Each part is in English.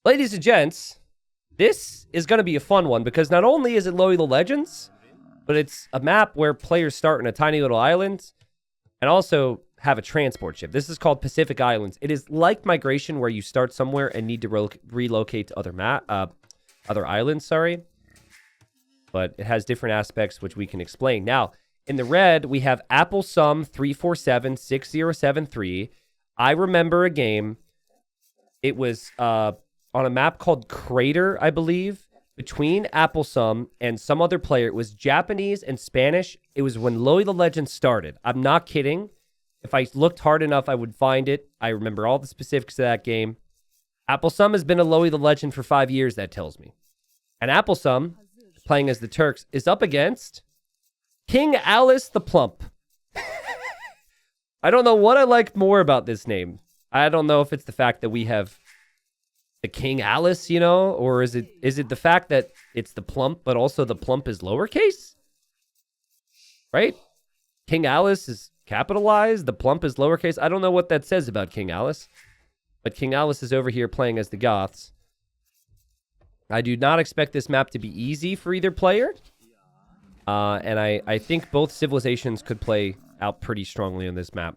Ladies and gents, this is going to be a fun one because not only is it Loyola Legends, but it's a map where players start in a tiny little island and also have a transport ship. This is called Pacific Islands. It is like Migration, where you start somewhere and need to relocate to other islands, sorry. But it has different aspects which we can explain. Now, in the red, we have Applesum 3476073. I remember a game. It was on a map called Crater, I believe, between Applesum and some other player. It was Japanese and Spanish. It was when Loyola Legends started. I'm not kidding. If I looked hard enough, I would find it. I remember all the specifics of that game. Applesum has been a Loyola Legend for 5 years, that tells me. And Applesum, playing as the Turks, is up against King Alice the Plump. I don't know what I like more about this name. I don't know if it's the fact that we have the King Alice, you know, or is it the fact that it's the Plump, but also the Plump is lowercase? Right? King Alice is capitalized, the Plump is lowercase. I don't know what that says about King Alice, but King Alice is over here playing as the Goths. I do not expect this map to be easy for either player. And I think both civilizations could play out pretty strongly on this map.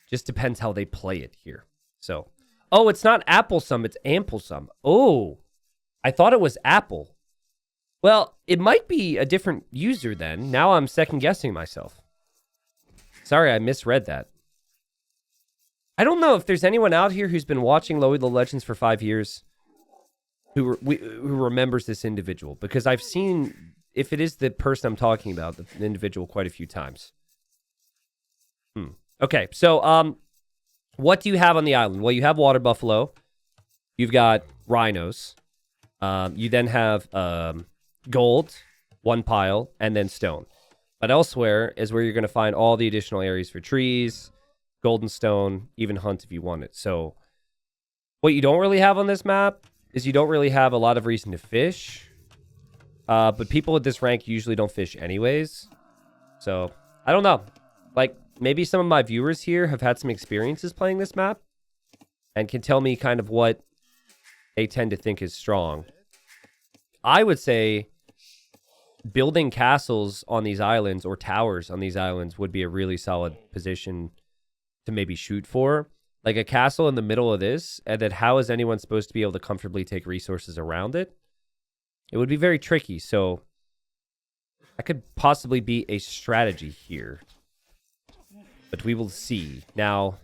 Just depends how they play it here. So, oh, it's not Applesum, it's Amplesum. Oh, I thought it was Apple. Well, it might be a different user then. Now I'm second guessing myself. Sorry, I misread that. I don't know if there's anyone out here who's been watching Loyola Legends for 5 years who remembers this individual, because I've seen, if it is the person I'm talking about, the individual quite a few times. Okay, so what do you have on the island? Well, you have water buffalo. You've got rhinos. You then have gold, one pile, and then stone. But elsewhere is where you're going to find all the additional areas for trees, golden stone, even hunt if you want it. So what you don't really have on this map is you don't really have a lot of reason to fish. But people at this rank usually don't fish anyways. So I don't know. Like, maybe some of my viewers here have had some experiences playing this map and can tell me kind of what they tend to think is strong. I would say building castles on these islands or towers on these islands would be a really solid position to maybe shoot for. Like a castle in the middle of this, and then how is anyone supposed to be able to comfortably take resources around it? It would be very tricky, so that could possibly be a strategy here. But we will see. Now,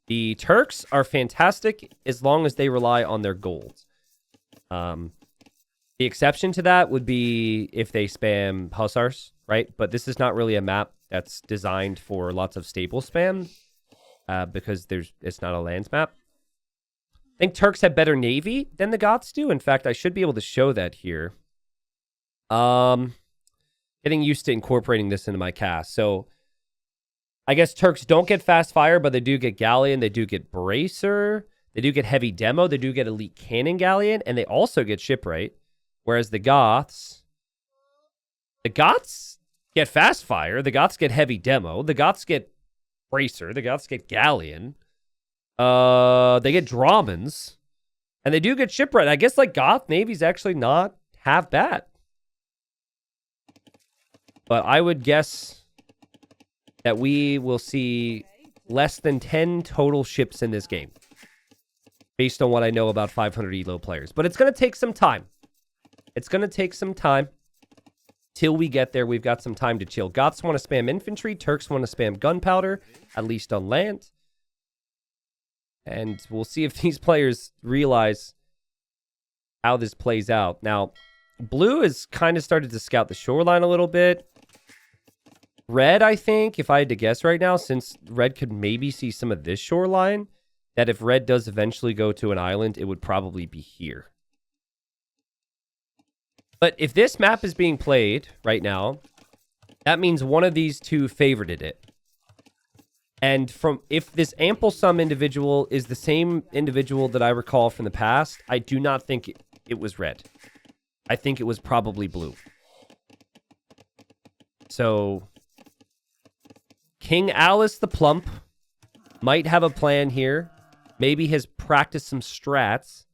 the Turks are fantastic as long as they rely on their gold. The exception to that would be if they spam hussars, right? But this is not really a map that's designed for lots of staple spam because it's not a lands map. I think Turks have better navy than the Goths do. In fact, I should be able to show that here. Getting used to incorporating this into my cast. So I guess Turks don't get fast fire, but they do get galleon. They do get bracer. They do get heavy demo. They do get elite cannon galleon, and they also get shipwright. Whereas the Goths get fast fire. The Goths get heavy demo. The Goths get bracer. The Goths get galleon. They get Dramens, and they do get shipwright. I guess like Goth Navy's actually not half bad. But I would guess that we will see less than 10 total ships in this game, based on what I know about 500 ELO players. But it's going to take some time. It's going to take some time. Till we get there, we've got some time to chill. Goths want to spam infantry. Turks want to spam gunpowder, at least on land. And we'll see if these players realize how this plays out. Now, blue has kind of started to scout the shoreline a little bit. Red, I think, if I had to guess right now, since red could maybe see some of this shoreline, that if red does eventually go to an island, it would probably be here. But if this map is being played right now, that means one of these two favorited it. And if this Amplesum individual is the same individual that I recall from the past, I do not think it was red. I think it was probably blue. So King Alice the Plump might have a plan here. Maybe has practiced some strats.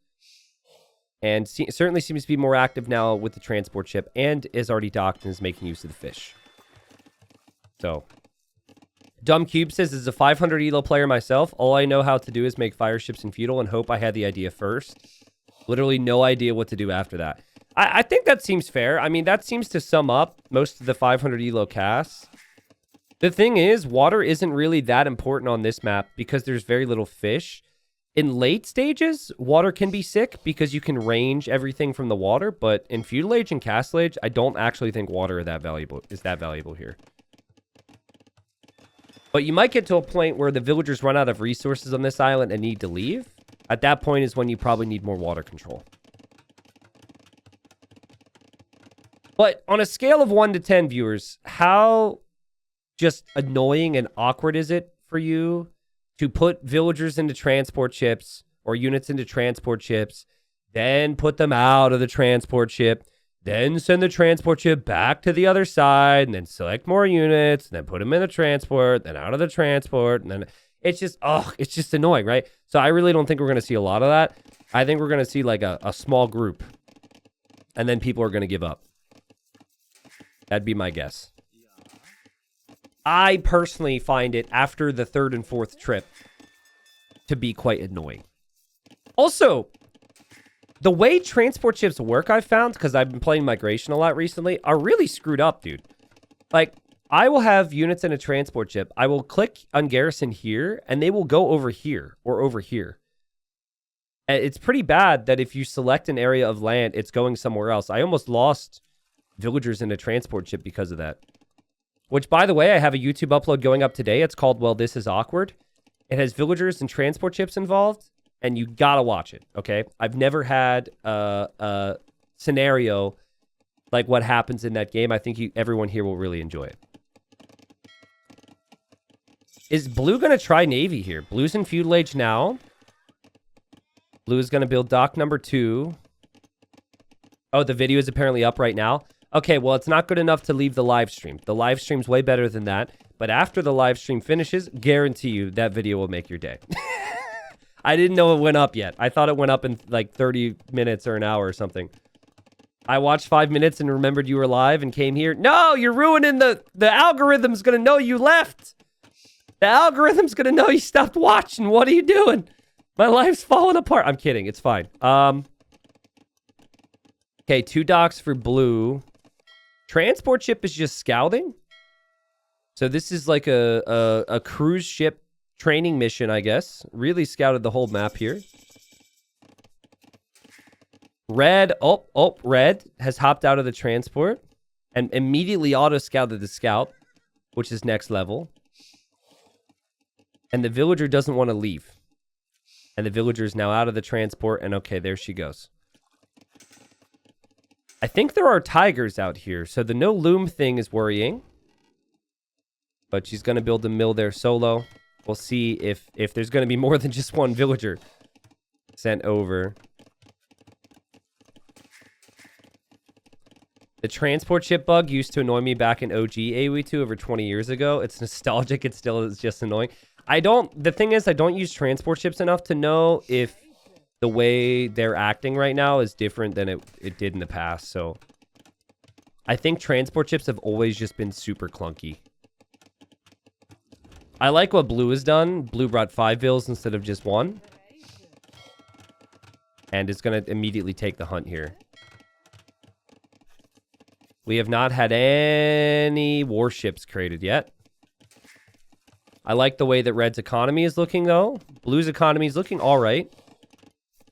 And certainly seems to be more active now with the transport ship, and is already docked and is making use of the fish. So, Dumb Cube says, as a 500 elo player myself, all I know how to do is make fire ships in feudal and hope I had the idea first. Literally no idea what to do after that. I think that seems fair. I mean, that seems to sum up most of the 500 elo casts. The thing is, water isn't really that important on this map because there's very little fish. In late stages, water can be sick because you can range everything from the water, but in feudal age and castle age, I don't actually think water is that valuable here. But you might get to a point where the villagers run out of resources on this island and need to leave. At that point is when you probably need more water control. But on a scale of 1 to 10, viewers, how just annoying and awkward is it for you to put villagers into transport ships or units into transport ships, then put them out of the transport ship, then send the transport ship back to the other side, and then select more units, and then put them in the transport, then out of the transport, and then it's just, it's just annoying, right? So I really don't think we're going to see a lot of that. I think we're going to see like a small group, and then people are going to give up. That'd be my guess. I personally find it, after the 3rd and 4th trip, to be quite annoying. Also, the way transport ships work, I've found, because I've been playing migration a lot recently, are really screwed up, dude. Like, I will have units in a transport ship. I will click on garrison here, and they will go over here or over here. And it's pretty bad that if you select an area of land, it's going somewhere else. I almost lost villagers in a transport ship because of that. Which, by the way, I have a YouTube upload going up today. It's called, Well, This Is Awkward. It has villagers and transport ships involved, and you gotta watch it, okay? I've never had a scenario like what happens in that game. I think everyone here will really enjoy it. Is Blue gonna try Navy here? Blue's in feudal age now. Blue is gonna build dock number 2. Oh, the video is apparently up right now. Okay, well, it's not good enough to leave the live stream. The live stream's way better than that. But after the live stream finishes, guarantee you that video will make your day. I didn't know it went up yet. I thought it went up in like 30 minutes or an hour or something. I watched 5 minutes and remembered you were live and came here. No, you're ruining the algorithm's going to know you left. The algorithm's going to know you stopped watching. What are you doing? My life's falling apart. I'm kidding. It's fine. Okay, 2 docks for Blue. Transport ship is just scouting. So this is like a cruise ship training mission, I guess. Really scouted the whole map here. Red, Red has hopped out of the transport and immediately auto-scouted the scout, which is next level. And the villager doesn't want to leave. And the villager is now out of the transport, and okay, there she goes. I think there are tigers out here, so the no loom thing is worrying. But she's going to build a mill there solo. We'll see if there's going to be more than just one villager sent over. The transport ship bug used to annoy me back in OG AoE2 over 20 years ago. It's nostalgic. It still is just annoying. The thing is, I don't use transport ships enough to know if the way they're acting right now is different than it did in the past. So I think transport ships have always just been super clunky. I like what Blue has done. Blue brought 5 vills instead of just 1. And it's going to immediately take the hunt here. We have not had any warships created yet. I like the way that Red's economy is looking, though. Blue's economy is looking all right.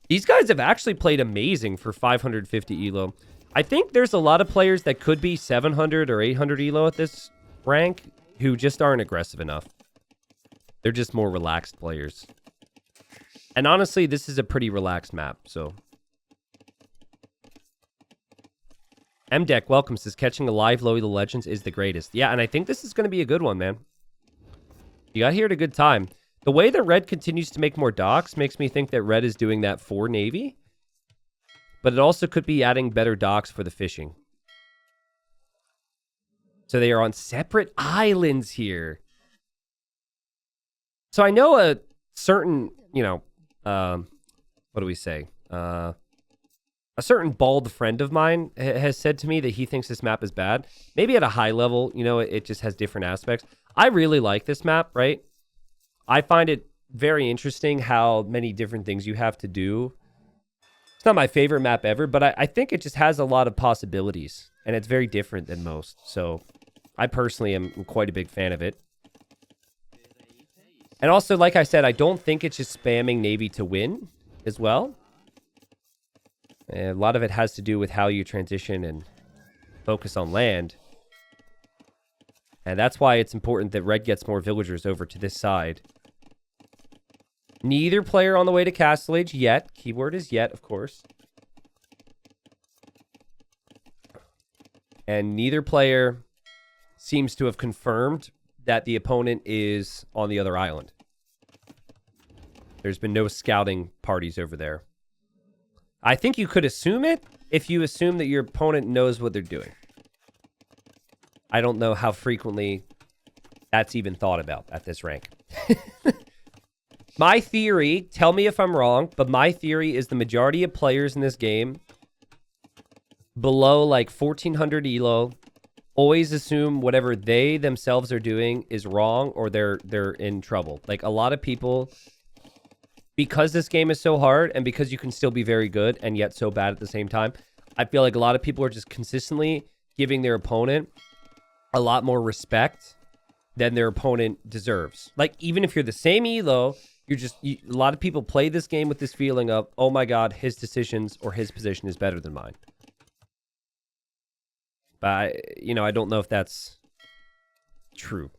These guys have actually played amazing for 550 elo. I think there's a lot of players that could be 700 or 800 elo at this rank who just aren't aggressive enough. They're just more relaxed players. And honestly, this is a pretty relaxed map, so. MDeck, welcome, says catching a live Lowy the Legends is the greatest. Yeah, and I think this is going to be a good one, man. You got here at a good time. The way that Red continues to make more docks makes me think that Red is doing that for Navy. But it also could be adding better docks for the fishing. So they are on separate islands here. So I know a certain, what do we say? a certain bald friend of mine has said to me that he thinks this map is bad. Maybe at a high level, you know, it just has different aspects. I really like this map, right? I find it very interesting how many different things you have to do. It's not my favorite map ever, but I think it just has a lot of possibilities, and it's very different than most. So I personally am quite a big fan of it. And also, like I said, I don't think it's just spamming Navy to win as well. And a lot of it has to do with how you transition and focus on land. And that's why it's important that red gets more villagers over to this side. Neither player on the way to Castle Age yet. Keyword is yet, of course. And neither player seems to have confirmed that the opponent is on the other island. There's been no scouting parties over there. I think you could assume it if you assume that your opponent knows what they're doing. I don't know how frequently that's even thought about at this rank. My theory, tell me if I'm wrong, but my theory is the majority of players in this game below like 1400 elo always assume whatever they themselves are doing is wrong or they're in trouble. Like a lot of people, because this game is so hard and because you can still be very good and yet so bad at the same time, I feel like a lot of people are just consistently giving their opponent a lot more respect than their opponent deserves. Like even if you're the same elo, a lot of people play this game with this feeling of, oh my God, his decisions or his position is better than mine. But I don't know if that's true.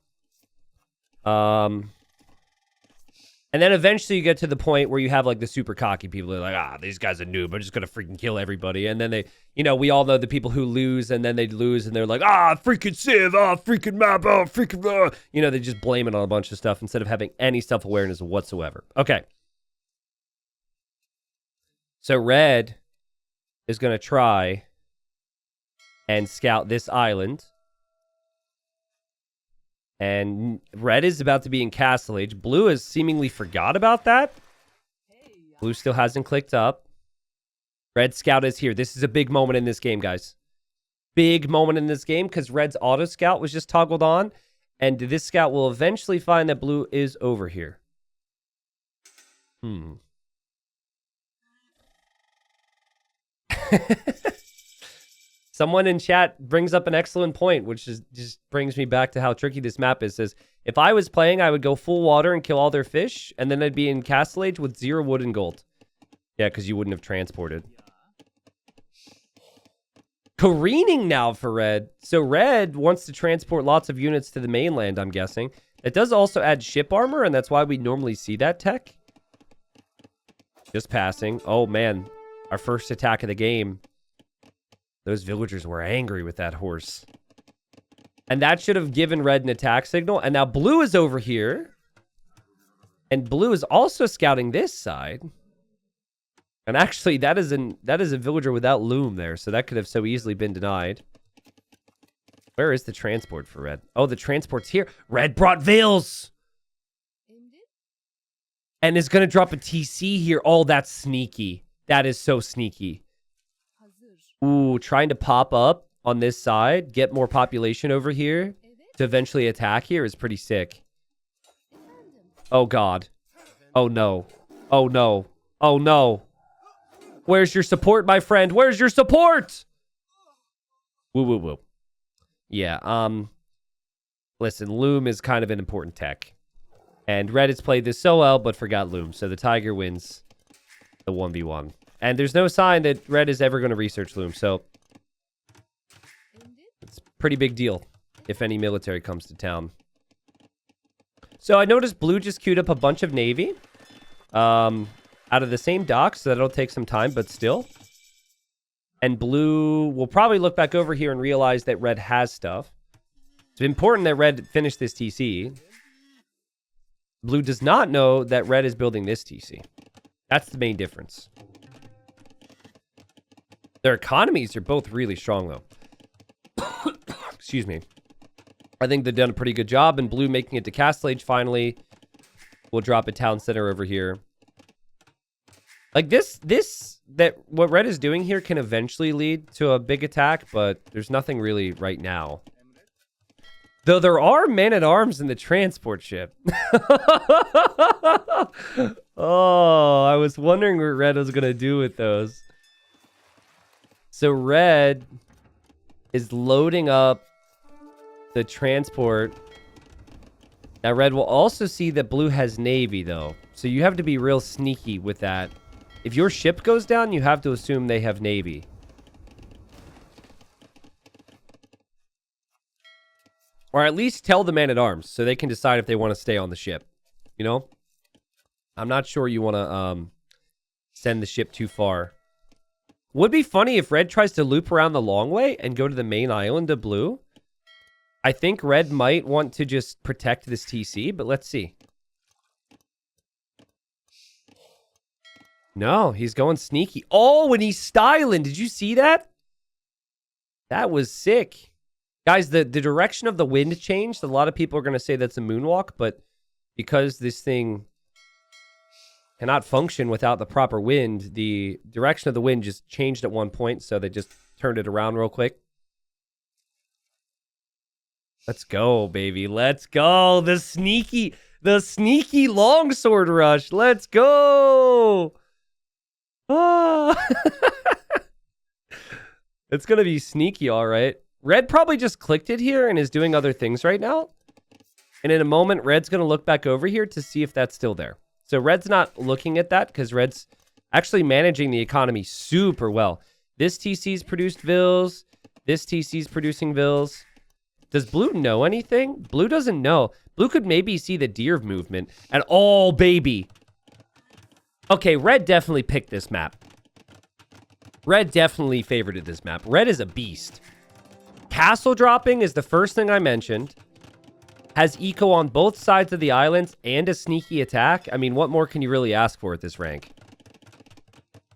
And then eventually you get to the point where you have like the super cocky people who are like, these guys are noob. I'm just going to freaking kill everybody. And then they, we all know the people who lose and then they lose and they're like, freaking Civ, freaking map, freaking, they just blame it on a bunch of stuff instead of having any self-awareness whatsoever. Okay. So red is going to try and scout this island. And red is about to be in Castle Age. Blue has seemingly forgot about that. Blue still hasn't clicked up. Red scout is here. This is a big moment in this game, guys. Big moment in this game because red's auto scout was just toggled on. And this scout will eventually find that blue is over here. Someone in chat brings up an excellent point, which just brings me back to how tricky this map is. Says, if I was playing, I would go full water and kill all their fish, and then I'd be in Castle Age with 0 wood and gold. Yeah, because you wouldn't have transported. Careening now for red. So red wants to transport lots of units to the mainland, I'm guessing. It does also add ship armor, and that's why we normally see that tech. Just passing. Oh, man. Our first attack of the game. Those villagers were angry with that horse. And that should have given red an attack signal. And now blue is over here. And blue is also scouting this side. And actually, that is a villager without loom there. So that could have so easily been denied. Where is the transport for red? Oh, the transport's here. Red brought Veils. And is going to drop a TC here. Oh, that's sneaky. That is so sneaky. Ooh, trying to pop up on this side, get more population over here to eventually attack here is pretty sick. Oh, God. Oh, no. Oh, no. Oh, no. Where's your support, my friend? Where's your support? Woo, woo, woo. Yeah, listen, loom is kind of an important tech. And red has played this so well, but forgot loom. So the tiger wins the 1v1. And there's no sign that red is ever going to research loom, so it's a pretty big deal if any military comes to town. So I noticed blue just queued up a bunch of navy out of the same dock, so that'll take some time, but still. And blue will probably look back over here and realize that red has stuff. It's important that red finish this TC. Blue does not know that red is building this TC. That's the main difference. Their economies are both really strong, though. Excuse me. I think they've done a pretty good job, and blue making it to Castle Age finally. We'll drop a town center over here. Like, this that what red is doing here can eventually lead to a big attack, but there's nothing really right now. Though there are men-at-arms in the transport ship. Oh, I was wondering what red was going to do with those. So red is loading up the transport. Now red will also see that blue has navy, though. So you have to be real sneaky with that. If your ship goes down, you have to assume they have navy. Or at least tell the man-at-arms so they can decide if they want to stay on the ship. You know? I'm not sure you want to send the ship too far. Would be funny if red tries to loop around the long way and go to the main island of blue. I think red might want to just protect this TC, but let's see. No, he's going sneaky. Oh, and he's styling. Did you see that? That was sick. Guys, the direction of the wind changed. A lot of people are going to say that's a moonwalk, but because this thing cannot function without the proper wind, the direction of the wind just changed at one point, so they just turned it around real quick. Let's go, baby. Let's go. The sneaky longsword rush. Let's go. Ah. It's going to be sneaky, all right. Red probably just clicked it here and is doing other things right now. And in a moment, red's going to look back over here to see if that's still there. So red's not looking at that because red's actually managing the economy super well. This TC's produced vills. This TC's producing vills. Does blue know anything? Blue doesn't know. Blue could maybe see the deer movement. And oh, baby. Okay, red definitely picked this map. Red definitely favorited this map. Red is a beast. Castle dropping is the first thing I mentioned. Has eco on both sides of the islands and a sneaky attack. I mean, what more can you really ask for at this rank?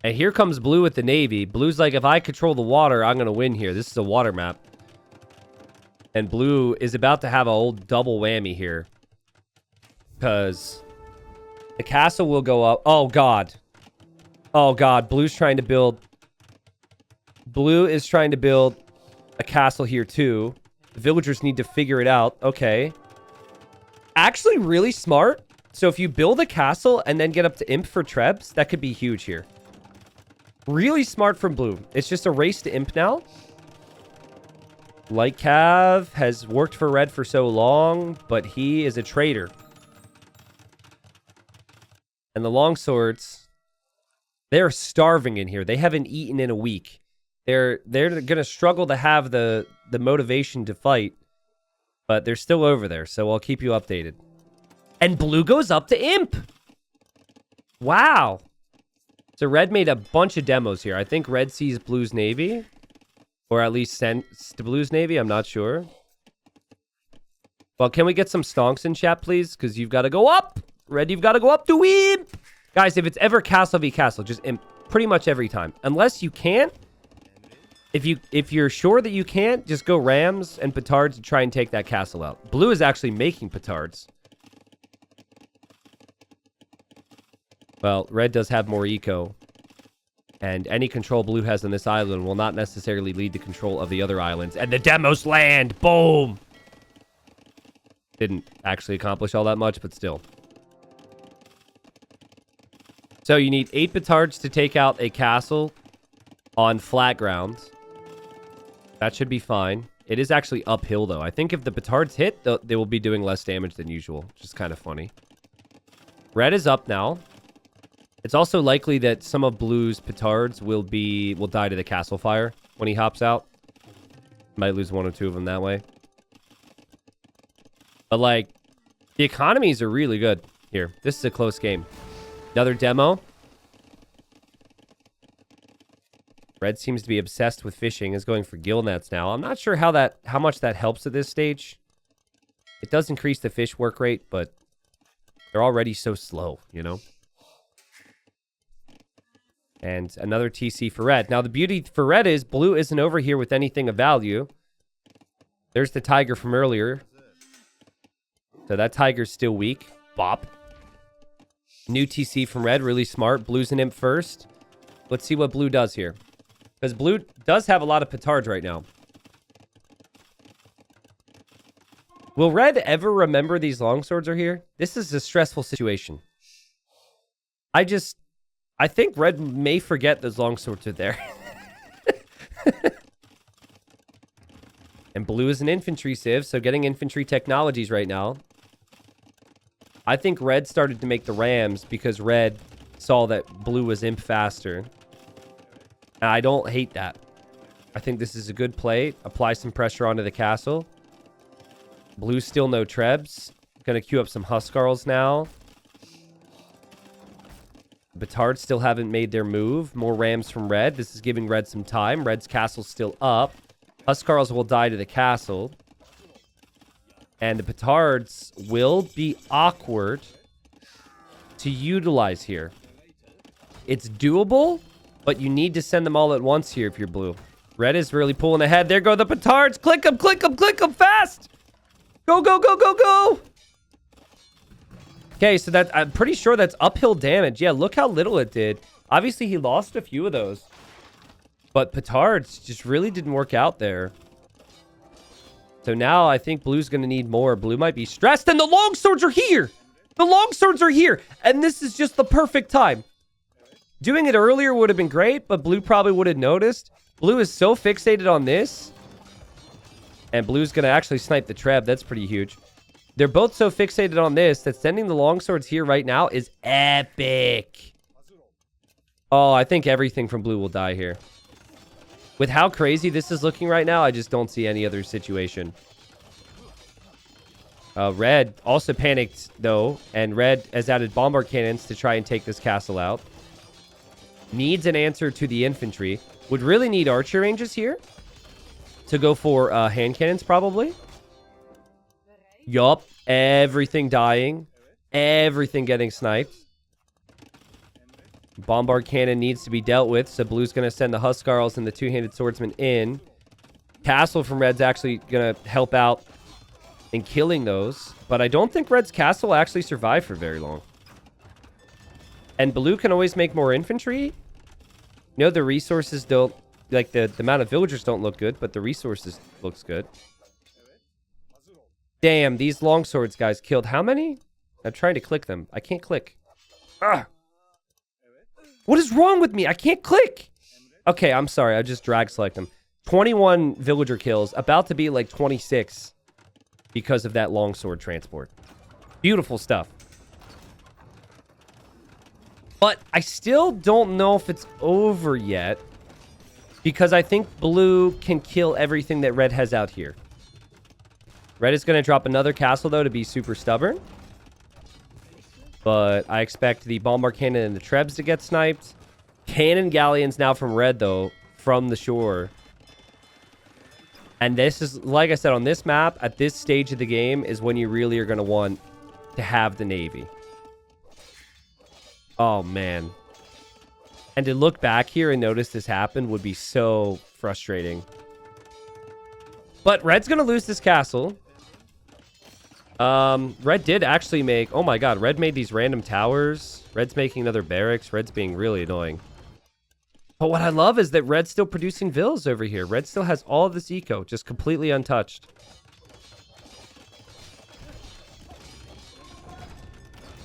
And here comes blue with the navy. Blue's like, if I control the water, I'm going to win here. This is a water map. And blue is about to have an old double whammy here. Because the castle will go up. Oh, God. Oh, God. Blue's trying to build. Blue is trying to build a castle here, too. The villagers need to figure it out. Okay. Actually, really smart. So if you build a castle and then get up to imp for trebs, that could be huge here. Really smart from blue. It's just a race to imp now. Light Cav has worked for red for so long, but he is a traitor. And the longswords, they're starving in here. They haven't eaten in a week. They're going to struggle to have the motivation to fight, but they're still over there, so I'll keep you updated. And blue goes up to imp. Wow. So red made a bunch of demos here. I think red sees blue's navy, or at least sends to blue's navy. I'm not sure. Well, can we get some stonks in chat, please? Because you've got to go up. Red, you've got to go up to imp. Guys, if it's ever castle v castle, just imp pretty much every time. Unless you can't. If you're sure that you can't, just go rams and petards to try and take that castle out. Blue is actually making petards. Well, red does have more eco. And any control blue has on this island will not necessarily lead to control of the other islands. And the demos land! Boom! Didn't actually accomplish all that much, but still. So you need 8 petards to take out a castle on flat ground. That should be fine. It is actually uphill, though. I think if the petards hit, they will be doing less damage than usual, which is kind of funny. Red is up now. It's also likely that some of blue's petards will die to the castle fire when he hops out. Might lose 1 or 2 of them that way. But, like, the economies are really good here. This is a close game. Another demo. Red seems to be obsessed with fishing, is going for gill nets now. I'm not sure how much that helps at this stage. It does increase the fish work rate, but they're already so slow, you know? And another TC for red. Now, the beauty for red is blue isn't over here with anything of value. There's the tiger from earlier. So that tiger's still weak. Bop. New TC from red, really smart. Blue's an imp first. Let's see what blue does here. Because blue does have a lot of petards right now. Will red ever remember these longswords are here? This is a stressful situation. I think red may forget those longswords are there. And blue is an infantry civ, so getting infantry technologies right now. I think red started to make the rams because red saw that blue was imp faster. And I don't hate that. I think this is a good play. Apply some pressure onto the castle. Blue still no trebs. Gonna queue up some Huskarls now. Batards still haven't made their move. More rams from red. This is giving red some time. Red's castle's still up. Huskarls will die to the castle. And the petards will be awkward to utilize here. It's doable, but you need to send them all at once here if you're blue. Red is really pulling ahead. There go the petards. Click them, click them, click them fast. Go, go, go, go, go. Okay, so that I'm pretty sure that's uphill damage. Yeah, look how little it did. Obviously, he lost a few of those. But petards just really didn't work out there. So now I think blue's going to need more. Blue might be stressed, and the longswords are here. The longswords are here, and this is just the perfect time. Doing it earlier would have been great, but blue probably would have noticed. Blue is so fixated on this. And blue's going to actually snipe the treb. That's pretty huge. They're both so fixated on this that sending the longswords here right now is epic. Oh, I think everything from blue will die here. With how crazy this is looking right now, I just don't see any other situation. Red also panicked, though, and red has added bombard cannons to try and take this castle out. Needs an answer to the infantry. Would really need archer ranges here to go for hand cannons, probably. Yup. Everything dying. Everything getting sniped. Bombard cannon needs to be dealt with, so blue's going to send the Huskarls and the two-handed swordsman in. Castle from red's actually going to help out in killing those, but I don't think red's castle will actually survive for very long. And blue can always make more infantry. You know, the resources don't, like the amount of villagers don't look good, but the resources looks good. Damn, these longswords guys killed how many? I'm trying to click them. I can't click. Ugh. What is wrong with me? I can't click. Okay, I'm sorry. I just drag select them. 21 villager kills. About to be like 26 because of that longsword transport. Beautiful stuff. But I still don't know if it's over yet because I think blue can kill everything that red has out here. Red is going to drop another castle, though, to be super stubborn. But I expect the bombard cannon and the trebs to get sniped. Cannon galleons now from red, though, from the shore. And this is, like I said, on this map, at this stage of the game, is when you really are going to want to have the navy. Oh, man. And to look back here and notice this happened would be so frustrating. But red's going to lose this castle. Red did actually make... Oh my god, red made these random towers. Red's making another barracks. Red's being really annoying. But what I love is that red's still producing villas over here. Red still has all of this eco, just completely untouched.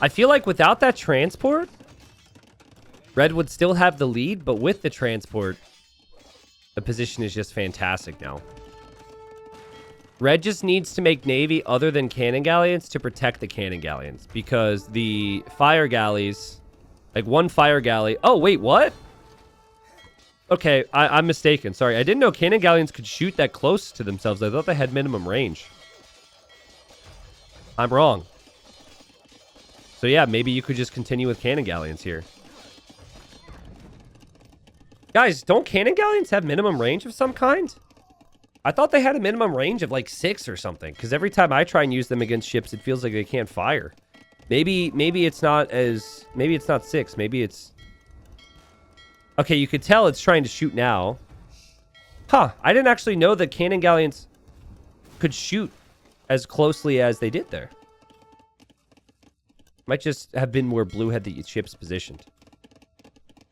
I feel like without that transport, red would still have the lead, but with the transport, the position is just fantastic now. Red just needs to make navy other than cannon galleons to protect the cannon galleons. Because the fire galleys... Like, one fire galley... Oh, wait, what? Okay, I'm mistaken. Sorry, I didn't know cannon galleons could shoot that close to themselves. I thought they had minimum range. I'm wrong. So yeah, maybe you could just continue with cannon galleons here. Guys, don't cannon galleons have minimum range of some kind? I thought they had a minimum range of like 6 or something. Because every time I try and use them against ships, it feels like they can't fire. Maybe it's not as... Maybe it's not 6. Maybe it's... Okay, you could tell it's trying to shoot now. Huh. I didn't actually know that cannon galleons could shoot as closely as they did there. Might just have been where blue had the ships positioned.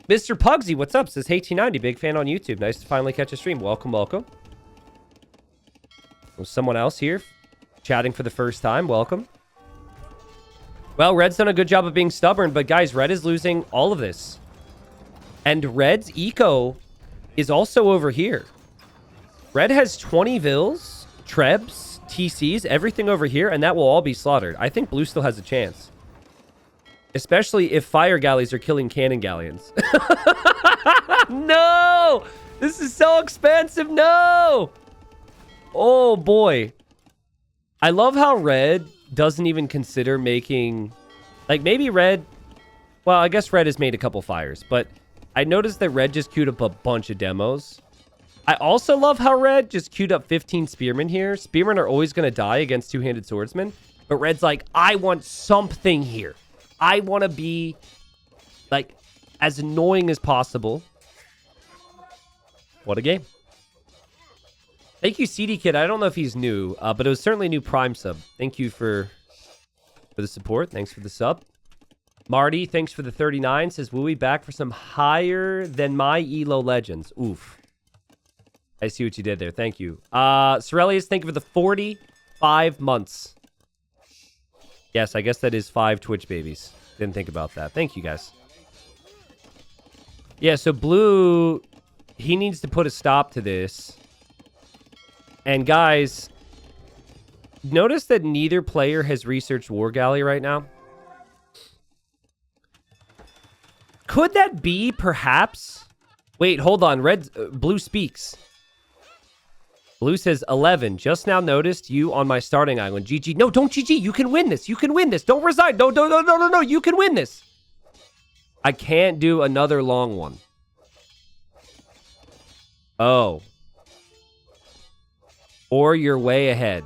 Mr. Pugsy, what's up? Says, hey, T90, big fan on YouTube. Nice to finally catch a stream. Welcome, welcome. There's someone else here chatting for the first time. Welcome. Well, Red's done a good job of being stubborn, but guys, Red is losing all of this. And Red's eco is also over here. Red has 20 Vills, Trebs, TCs, everything over here, and that will all be slaughtered. I think Blue still has a chance. Especially if fire galleys are killing cannon galleons. No! This is so expensive. No! Oh, boy. I love how Red doesn't even consider making... Like, maybe Red... Well, I guess Red has made a couple fires, but I noticed that Red just queued up a bunch of demos. I also love how Red just queued up 15 Spearmen here. Spearmen are always going to die against two-handed swordsmen, but Red's like, I want something here. I want to be, like, as annoying as possible. What a game. Thank you, CD Kid. I don't know if he's new, but it was certainly a new Prime sub. Thank you for the support. Thanks for the sub. Marty, thanks for the 39. Says, will we back for some higher than my ELO Legends? Oof. I see what you did there. Thank you. Sorelius, thank you for the 45 months. Yes, I guess that is 5 Twitch babies. Didn't think about that. Thank you, guys. Yeah, so Blue, he needs to put a stop to this. And guys, notice that neither player has researched War Galley right now. Could that be perhaps... Wait, hold on. Blue speaks. Blue says, 11. Just now noticed you on my starting island. GG. No, don't GG. You can win this. You can win this. Don't resign. No. You can win this. I can't do another long one. Oh. Or you're way ahead.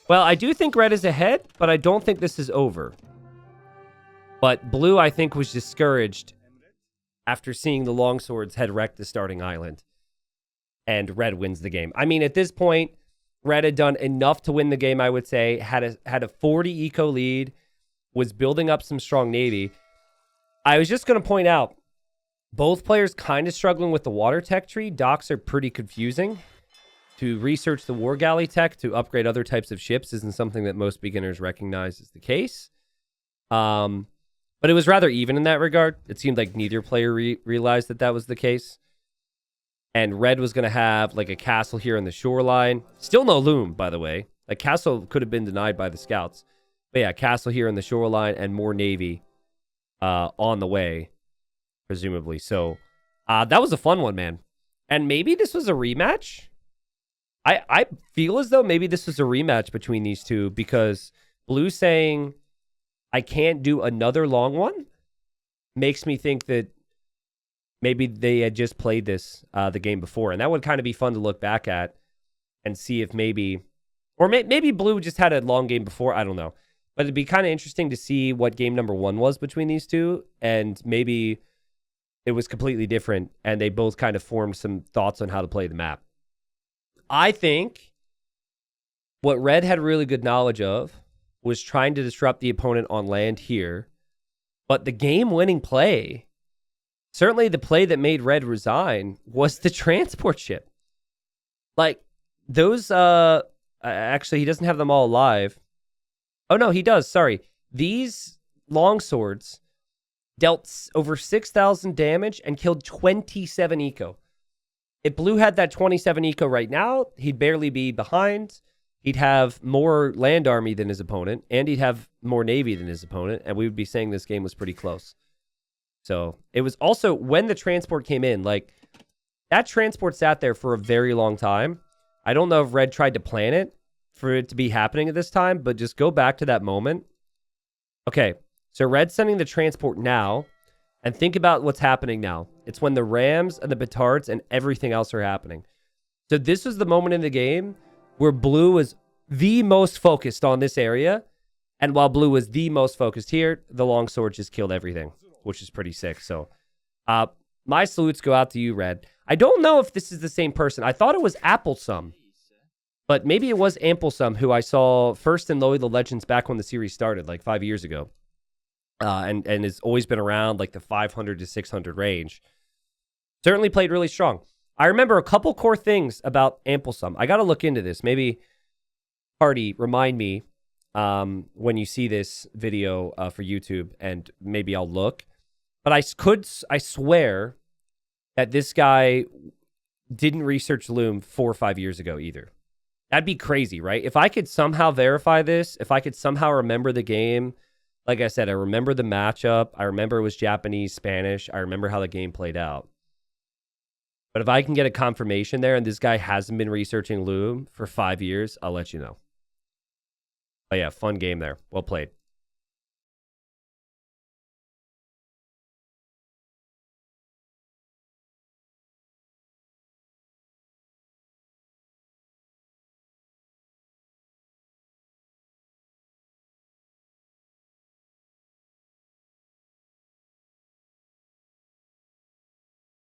Well, I do think Red is ahead, but I don't think this is over. But Blue, I think, was discouraged after seeing the longswords had wrecked the starting island. And Red wins the game. I mean, at this point, Red had done enough to win the game, I would say. Had a 40 eco lead. Was building up some strong navy. I was just going to point out, both players kind of struggling with the water tech tree. Docks are pretty confusing. To research the War Galley tech to upgrade other types of ships isn't something that most beginners recognize is the case. But it was rather even in that regard. It seemed like neither player realized that was the case. And Red was going to have like a castle here on the shoreline. Still no loom, by the way. Like castle could have been denied by the scouts. But yeah, castle here on the shoreline and more navy on the way, presumably. So that was a fun one, man. And maybe this was a rematch. I feel as though maybe this was a rematch between these two because Blue saying I can't do another long one makes me think that maybe they had just played this the game before. And that would kind of be fun to look back at and see if maybe... Or maybe Blue just had a long game before. I don't know. But it'd be kind of interesting to see what game number 1 was between these two. And maybe it was completely different. And they both kind of formed some thoughts on how to play the map. I think what Red had really good knowledge of was trying to disrupt the opponent on land here. But the game-winning play, certainly the play that made Red resign, was the transport ship. Like, those, actually, he doesn't have them all alive. Oh, no, he does, sorry. These longswords dealt over 6,000 damage and killed 27 eco. If Blue had that 27 eco right now, he'd barely be behind. He'd have more land army than his opponent, and he'd have more navy than his opponent, and we would be saying this game was pretty close. So it was also when the transport came in, like that transport sat there for a very long time. I don't know if Red tried to plan it for it to be happening at this time, but just go back to that moment. Okay, so Red's sending the transport now, and think about what's happening now. It's when the Rams and the Petards and everything else are happening. So this was the moment in the game where Blue was the most focused on this area. And while Blue was the most focused here, the longsword just killed everything, which is pretty sick. So my salutes go out to you, Red. I don't know if this is the same person. I thought it was Applesum. But maybe it was Amplesum, who I saw first in Lowy the Legends back when the series started, like 5 years ago. and has always been around like the 500 to 600 range. Certainly played really strong. I remember a couple core things about Amplesum. I got to look into this. Maybe, Hardy, remind me when you see this video for YouTube, and maybe I'll look. But I swear that this guy didn't research Loom 4 or 5 years ago either. That'd be crazy, right? If I could somehow verify this, if I could somehow remember the game, like I said, I remember the matchup. I remember it was Japanese, Spanish. I remember how the game played out. But if I can get a confirmation there and this guy hasn't been researching Loom for 5 years, I'll let you know. But yeah, fun game there. Well played.